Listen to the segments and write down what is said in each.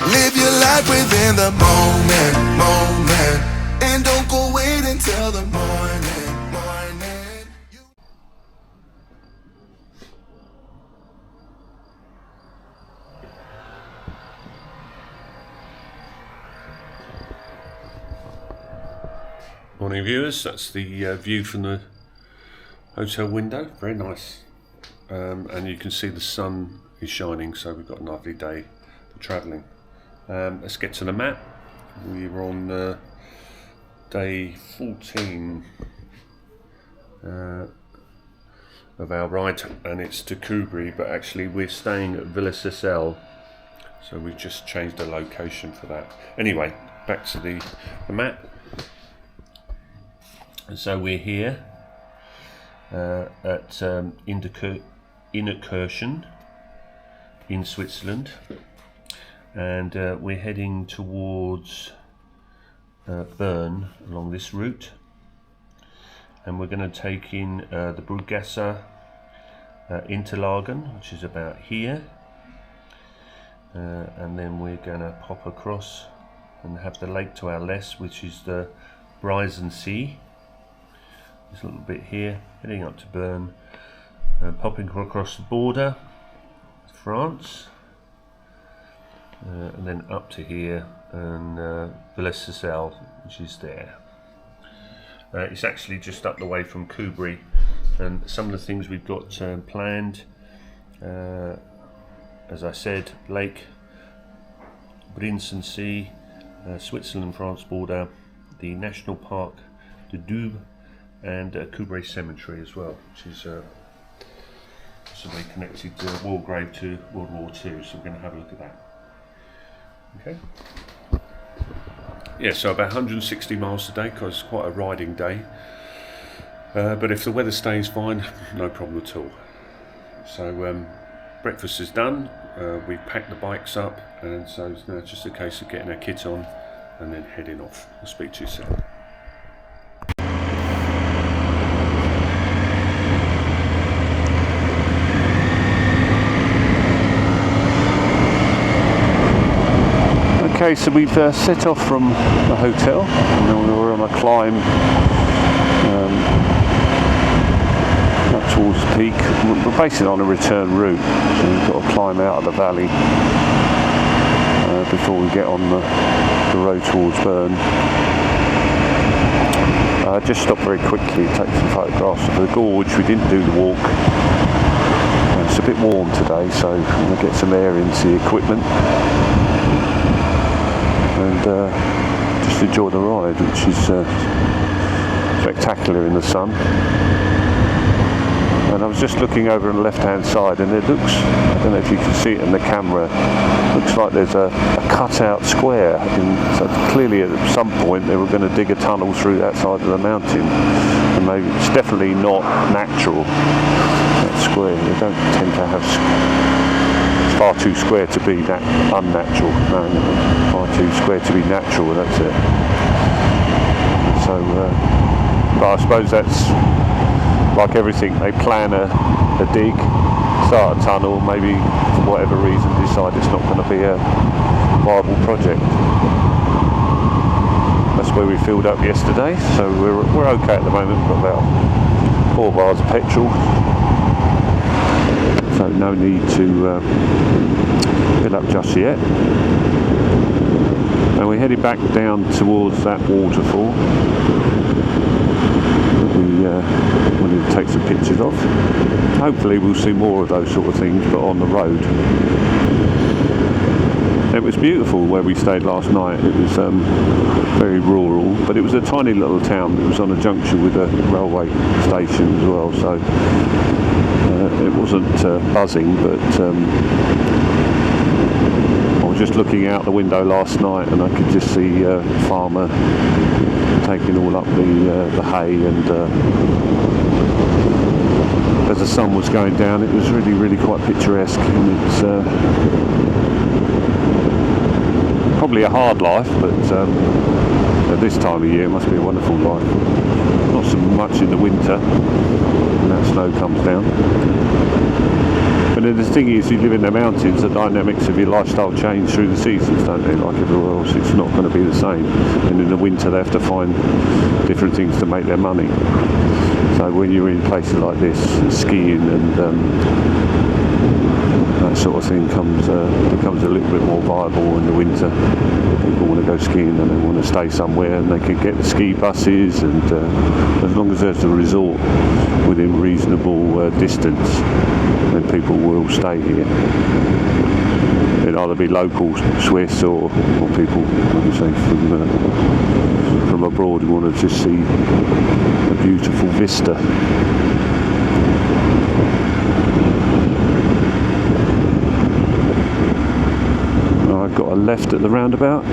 Live your life within the moment, and don't go wait until the morning. Morning viewers, that's the view from the hotel window, very nice, and you can see the sun is shining, so we've got a lovely day for travelling. Let's get to the map. We're on day 14 of our ride, and it's to Cubry, but actually we're staying at Villersexel, so we've just changed the location for that. Anyway, back to the map. And so we're here at Innerkirchen in Switzerland, and we're heading towards Bern along this route, and we're going to take in the Bruggasse Interlagen, which is about here, and then we're going to pop across and have the lake to our left, which is the Villersexel. This little bit here, heading up to Bern, popping across the border, France, and then up to here, and Villersexel, which is there. It's actually just up the way from Cubry, and some of the things we've got planned, as I said, Lake Villersexel, Switzerland France border, the National Park de Doubs, and Cubry Cemetery as well, which is possibly connected to Wargrave to World War II, so we're going to have a look at that. Okay. Yeah, so about 160 miles today, because it's quite a riding day, but if the weather stays fine, no problem at all. So breakfast is done, we've packed the bikes up, and so it's now just a case of getting our kit on and then heading off. I'll speak to you soon. Okay, so we've set off from the hotel, and then we were on a climb up towards the peak. We're basically on a return route, so we've got to climb out of the valley before we get on the road towards Bern. Just stopped very quickly to take some photographs of the gorge. We didn't do the walk. It's a bit warm today, so I'm going to get some air into the equipment and just enjoy the ride, which is spectacular in the sun. And I was just looking over on the left hand side, and it looks, I don't know if you can see it in the camera, looks like there's a cutout square, so clearly at some point they were going to dig a tunnel through that side of the mountain, and maybe it's definitely not natural, that square. They don't tend to have, it's far too square to be that unnatural, no, far too square to be natural, that's it. So but I suppose that's like everything, they plan a dig, start a tunnel, maybe for whatever reason decide it's not going to be a viable project. That's where we filled up yesterday, so we're okay at the moment. We've got about 4 bars of petrol, so no need to fill up just yet. And we're headed back down towards that waterfall. We wanted to take some pictures of. Hopefully we'll see more of those sort of things, but on the road. It was beautiful where we stayed last night. It was very rural, but it was a tiny little town. It was on a junction with a railway station as well, so it wasn't buzzing, but I was just looking out the window last night and I could just see a farmer taking all up the hay, and as the sun was going down it was really quite picturesque, and it's probably a hard life, but at this time of year it must be a wonderful life. Not so much in the winter, and that snow comes down. But then the thing is, you live in the mountains, the dynamics of your lifestyle change through the seasons, don't they? Like everywhere else, it's not going to be the same. And in the winter, they have to find different things to make their money. So when you're in places like this, skiing and that sort of thing becomes a little bit more viable in the winter. People want to go skiing and they want to stay somewhere, and they can get the ski buses, and as long as there's a resort within reasonable distance, then people will stay here. It'll either be local Swiss or people, like I say, from abroad who want to just see a beautiful vista. I've got a left at the roundabout.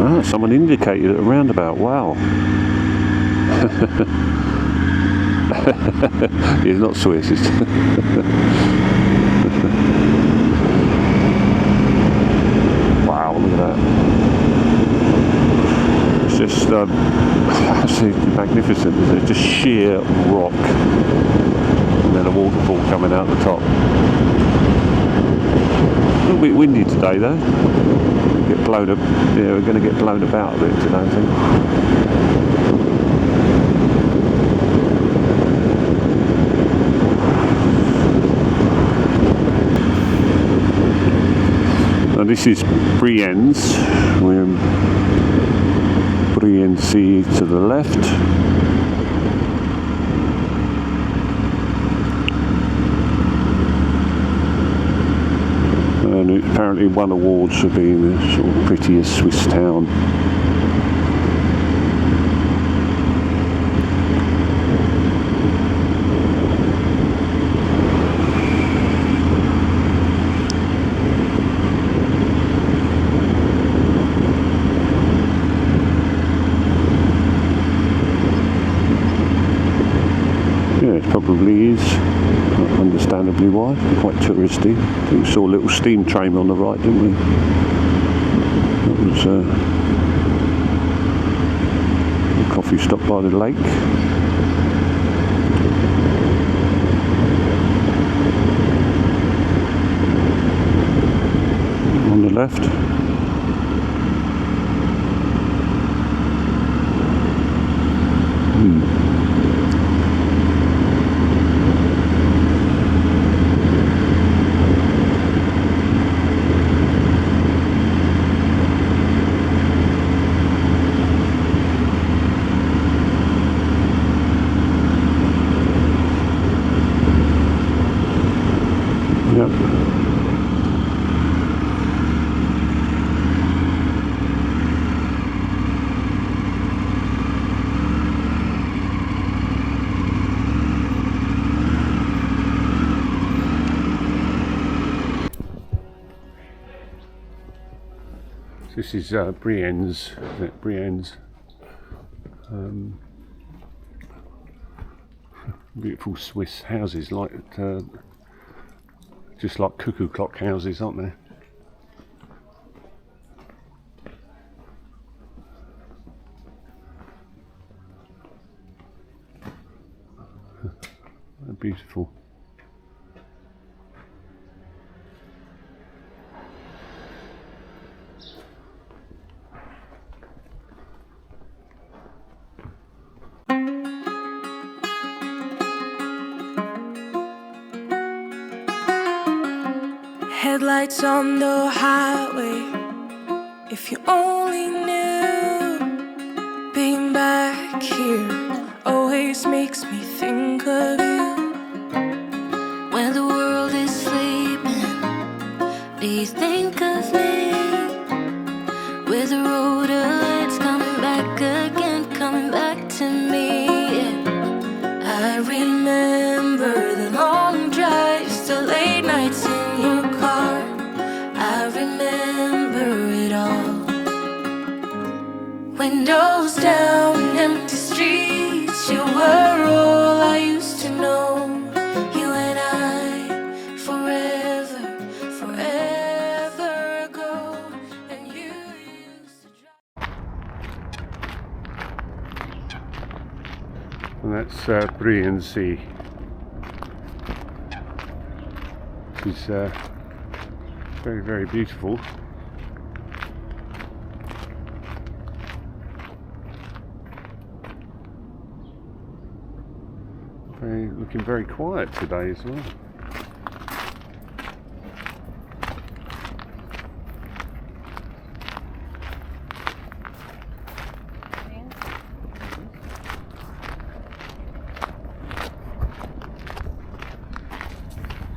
Ah, someone indicated at a roundabout. Wow. It's not Swiss. It's wow, look at that. It's just absolutely magnificent, isn't it? Just sheer rock, and then a waterfall coming out the top. A little bit windy today, though. Get blown up. Yeah, we're going to get blown about a bit today, I think. Now this is Brienz. We're in Brienz to the left. And it apparently won awards for being the sort of prettiest Swiss town. Probably is, understandably why, quite touristy. We saw a little steam train on the right, didn't we? That was a coffee stop by the lake. On the left. This is Brienz. Brienz. Beautiful Swiss houses, like just like cuckoo clock houses, aren't they? They're beautiful. Headlights on the highway. If you only knew, being back here always makes me think of you. When the world is sleeping, do you think of me? With the road ahead's coming back again, coming back to me. I remember the long drives, the late nights in your car. I remember it all. Windows down, empty streets. You were all I used to know. You and I, forever, forever. And that's Brienzi, which is very, very beautiful. Looking very quiet today as well.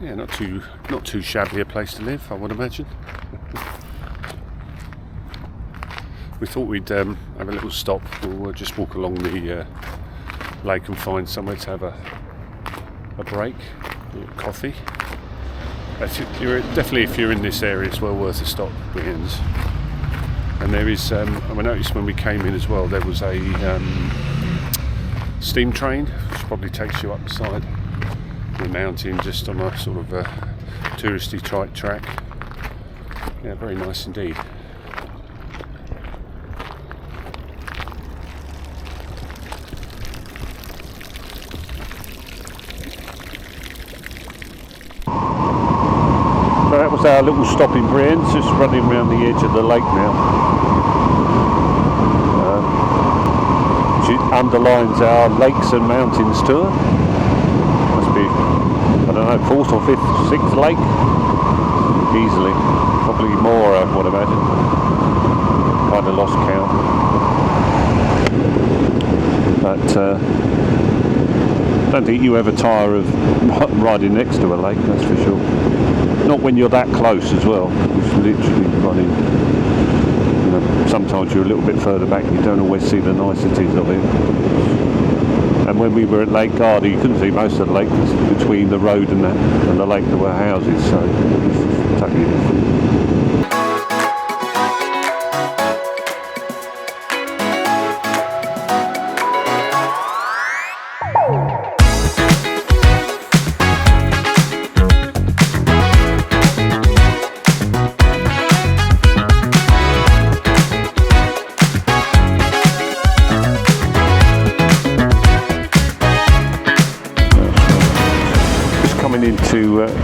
Yeah, not too shabby a place to live, I would imagine. We thought we'd have a little stop. We'll just walk along the lake and find somewhere to have a break, a little coffee. Definitely, if you're in this area, it's well worth a stop. Brienz. And there is, I noticed when we came in as well, there was a steam train, which probably takes you up the side of the mountain, just on a sort of touristy track. Yeah, very nice indeed. So that was our little stop in Brienz, just running around the edge of the lake now. Which underlines our lakes and mountains tour. Must be, I don't know, 4th or 5th, 6th lake? Easily. Probably more, I would imagine. Kind of lost count. But I don't think you ever tire of riding next to a lake, that's for sure. Not when you're that close as well. It's literally running. You know, sometimes you're a little bit further back, you don't always see the niceties of it. And when we were at Lake Garda, you couldn't see most of the lake between the road and the lake. There were houses, so it's totally different.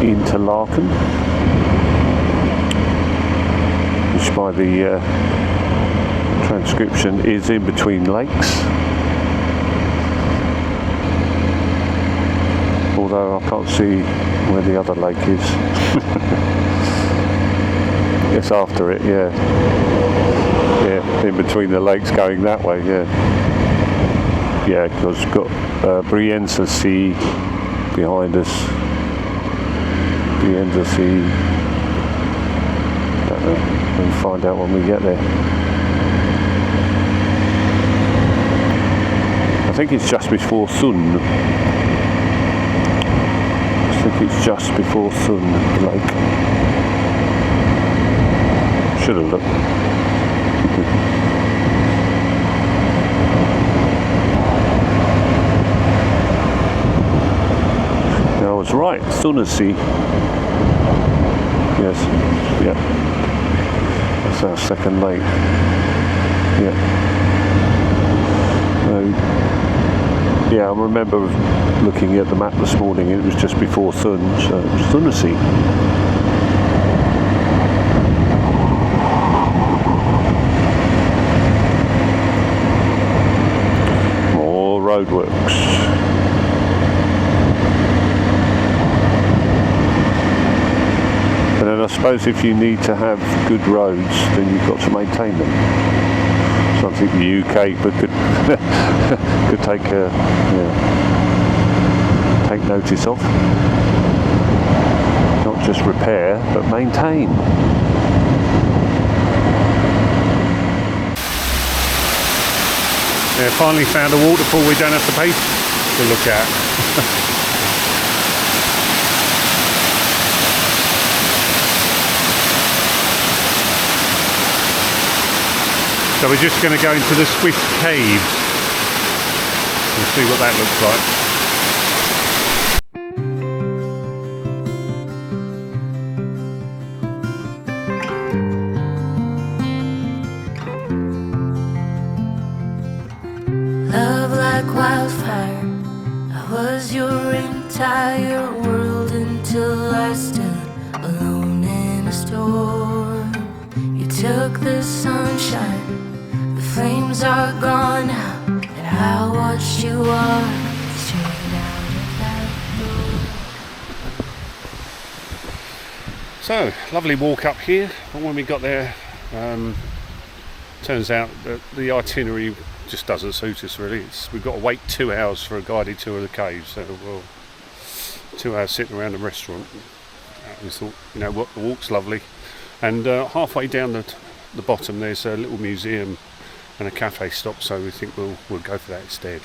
Into Larkin, which by the transcription is in between lakes, although I can't see where the other lake is. It's after it, yeah, in between the lakes going that way, yeah, because we've got Villersexel behind us. The end of the, don't know, we'll find out when we get there. I think it's just before Thun. I think it's just before Thun Lake. Should have looked. I was right, Thunersee. Yes, yeah. That's our second lake. Yeah. Yeah, I remember looking at the map this morning, it was just before Thun, so it was Thunersee. More roadworks. And then I suppose if you need to have good roads, then you've got to maintain them. Something the UK could could take notice of. Not just repair, but maintain. Yeah, finally found a waterfall we don't have to pay to look at. So we're just going to go into the Swift Caves and see what that looks like. Love like wildfire till I stood alone in a storm. You took the sunshine, the flames are gone now, and I watched you walk straight out of that door. So, lovely walk up here, but when we got there, turns out that the itinerary just doesn't suit us really. We've got to wait 2 hours for a guided tour of the caves, so we'll 2 hours sitting around a restaurant. We thought, you know what, the walk's lovely, and halfway down the bottom there's a little museum and a cafe stop, so we think we'll go for that instead.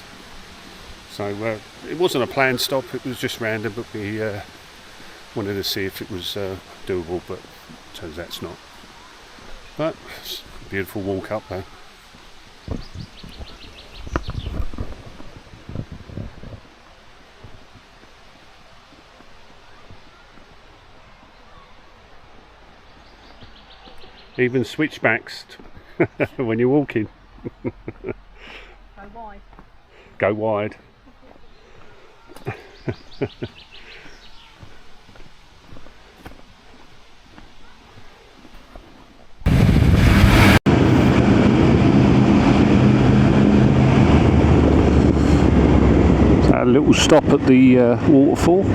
So it wasn't a planned stop, it was just random, but we wanted to see if it was doable, but turns out it's not. But it's a beautiful walk up though. Even switchbacks when you're walking. Go wide. Go wide. A little stop at the waterfall.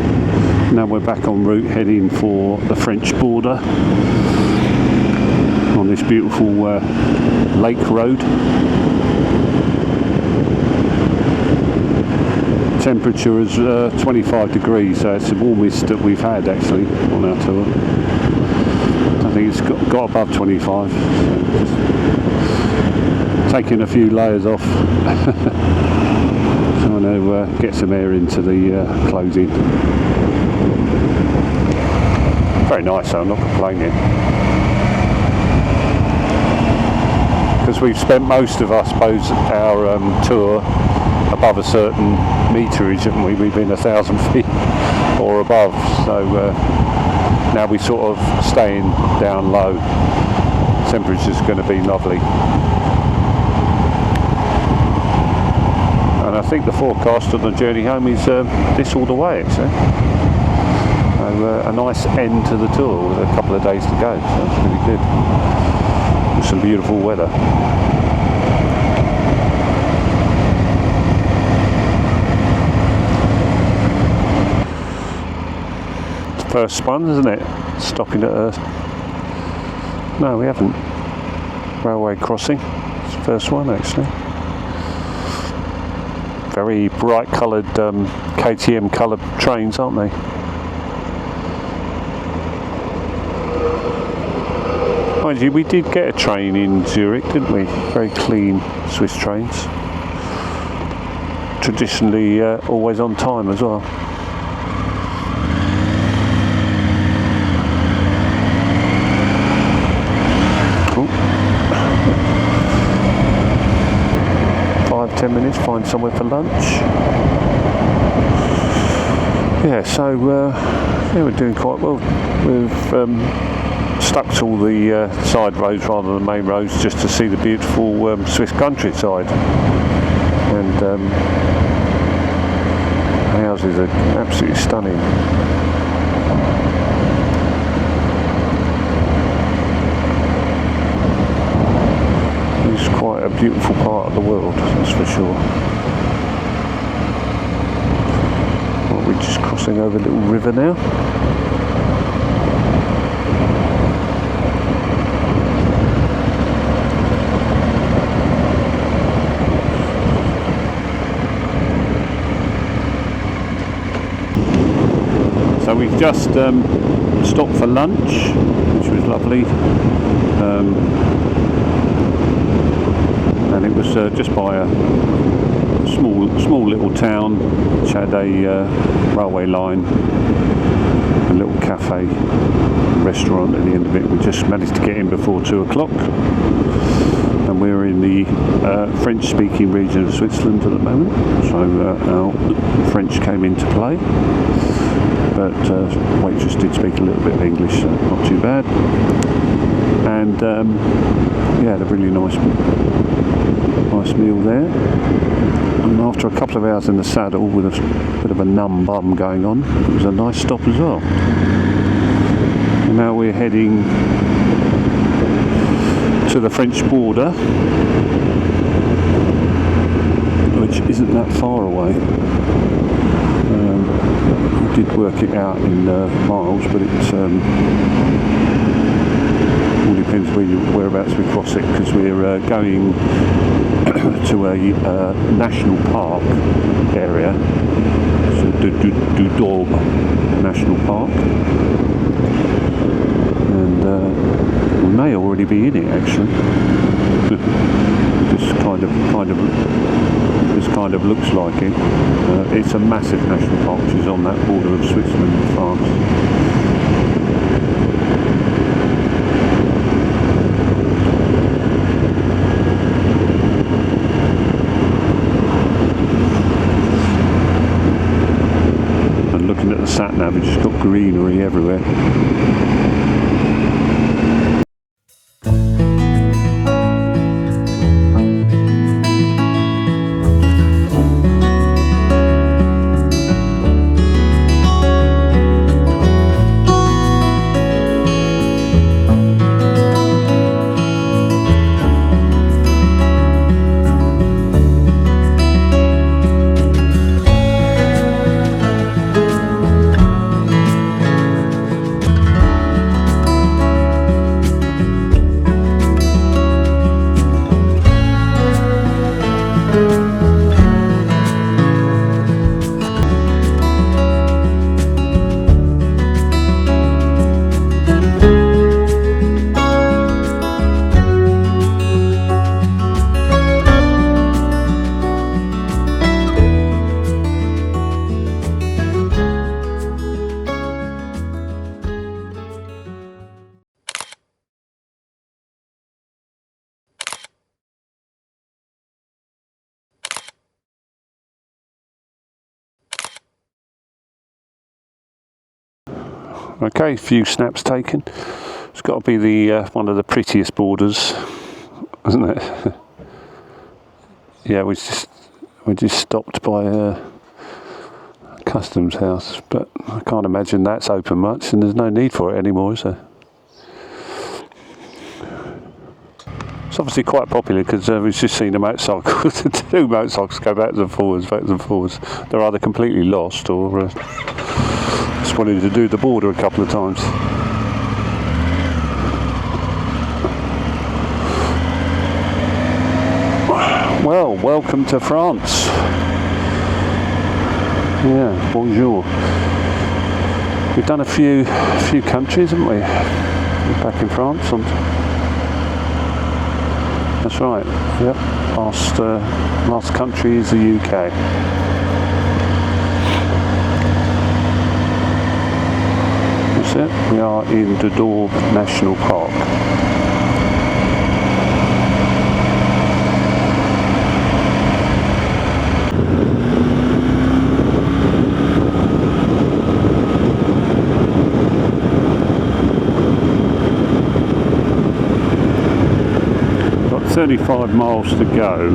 Now we're back en route heading for the French border on this beautiful lake road. Temperature is 25 degrees, so it's the warmest that we've had actually on our tour. I think it's got above 25, so just taking a few layers off. Trying to get some air into the clothing. Very nice though, I'm not complaining. Because we've spent most of, I suppose, our tour above a certain meterage, haven't we? We've been 1,000 feet or above, so now we're sort of staying down low. Temperature's going to be lovely. And I think the forecast on the journey home is this all the way actually. So a nice end to the tour with a couple of days to go, so that's really good. With some beautiful weather. It's the first one, isn't it? Stopping at a... No, we haven't. Railway crossing. It's the first one actually. Very bright coloured KTM coloured trains, aren't they? Mind you, we did get a train in Zurich, didn't we? Very clean Swiss trains. Traditionally always on time as well. Ooh. 5-10 minutes, find somewhere for lunch. Yeah, so yeah, we're doing quite well. We've stuck to all the side roads rather than main roads just to see the beautiful Swiss countryside. And the houses are absolutely stunning. It's quite a beautiful part of the world, that's for sure. Well, we're just crossing over a little river now. So we've just stopped for lunch, which was lovely. And it was just by a small little town which had a railway line, a little cafe, restaurant at the end of it. We just managed to get in before 2 o'clock, and we're in the French-speaking region of Switzerland at the moment, so our French came into play, but waitress did speak a little bit of English, so not too bad. and yeah, had a really nice meal there. And after a couple of hours in the saddle with a bit of a numb bum going on, it was a nice stop as well. And now we're heading to the French border, which isn't that far away. I did work it out in miles, but it's all depends whereabouts we cross it, because we're going to a national park area, so du Daube National Park, and we may already be in it actually. This kind of looks like it. It's a massive national park which is on that border of Switzerland and France. And looking at the sat nav, it's just got greenery everywhere. Okay, a few snaps taken. It's got to be the one of the prettiest borders, isn't it? Yeah, we just stopped by a customs house, but I can't imagine that's open much, and there's no need for it anymore, is there? It's obviously quite popular because we've just seen a motorcycle, two motorcycles go backwards and forwards. They're either completely lost or just wanted to do the border a couple of times. Well, welcome to France. Yeah, bonjour. We've done a few countries, haven't we? We're back in France. That's right. Yep. Last country is the UK. That's it. We are in the Daube National Park. Got 35 miles to go.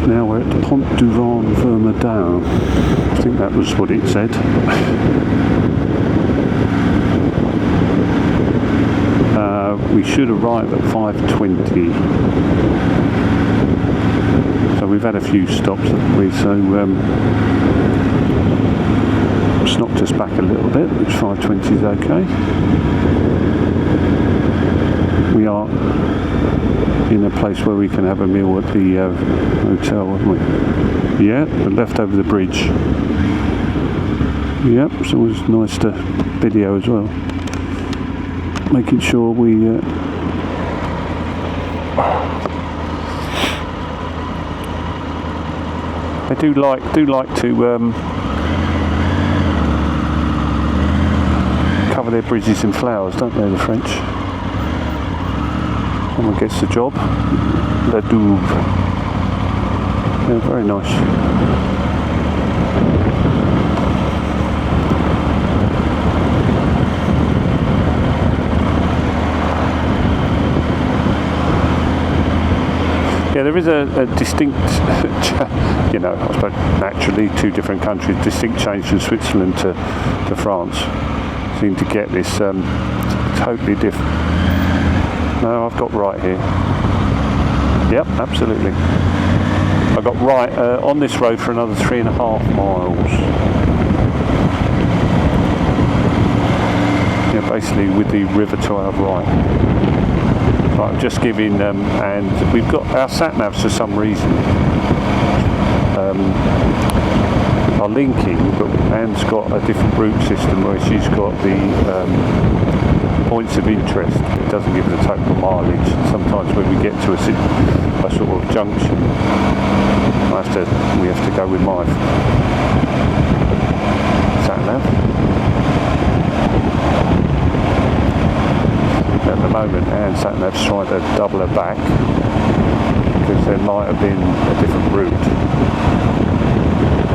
Now we're at Pont du Vent Vermedin. I think that was what it said. We should arrive at 5:20. So we've had a few stops, haven't we? So it's knocked us back a little bit, which 5:20 is okay. We are in a place where we can have a meal at the hotel, haven't we? Yeah, we left over the bridge. Yep, so it was nice to video as well. Making sure we they do like to cover their bridges in flowers, don't they, the French? Someone gets the job. La Douve. Yeah, very nice. Yeah, there is a distinct, you know, I suppose naturally two different countries, distinct change from Switzerland to France. Seem to get this totally different. No, I've got right here. Yep, absolutely. I got right on this road for another 3.5 miles. Yeah, basically with the river to our right. Right, I'm just giving, and we've got our sat navs for some reason are linking, but Anne's got a different route system where she's got the points of interest. It doesn't give us a total mileage. Sometimes when we get to a sort of junction, we have to go with my sat nav. At the moment, Anne's sat nav's trying to double her back because there might have been a different route.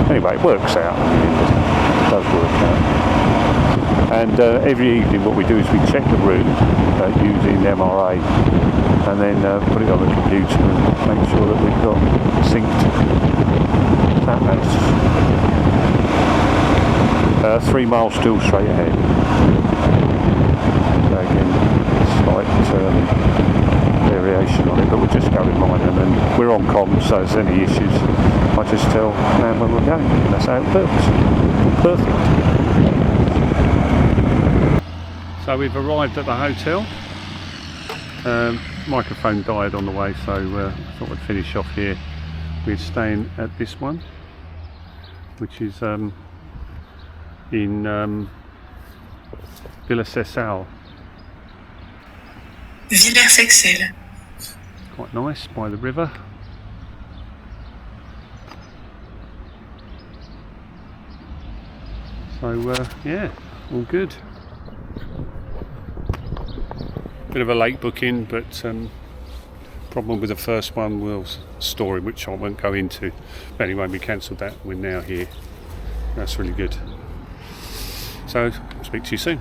Anyway, it works out. It does work out. And every evening what we do is we check the route using MRA and then put it on the computer and make sure that we've got synced sat navs. 3 miles still straight ahead. So again, slight variation on it, but we'll just go with mine, and then we're on comms, so if there's any issues I just tell Nan where we're going. That's how it works. Perfect. So we've arrived at the hotel. Microphone died on the way, so I thought I'd finish off here. We're staying at this one, which is in Villersexel. Villersexel. Quite nice, by the river. So yeah, all good. Bit of a late booking, but problem with the first one was story, which I won't go into. But anyway, we cancelled that. We're now here. That's really good. So, speak to you soon.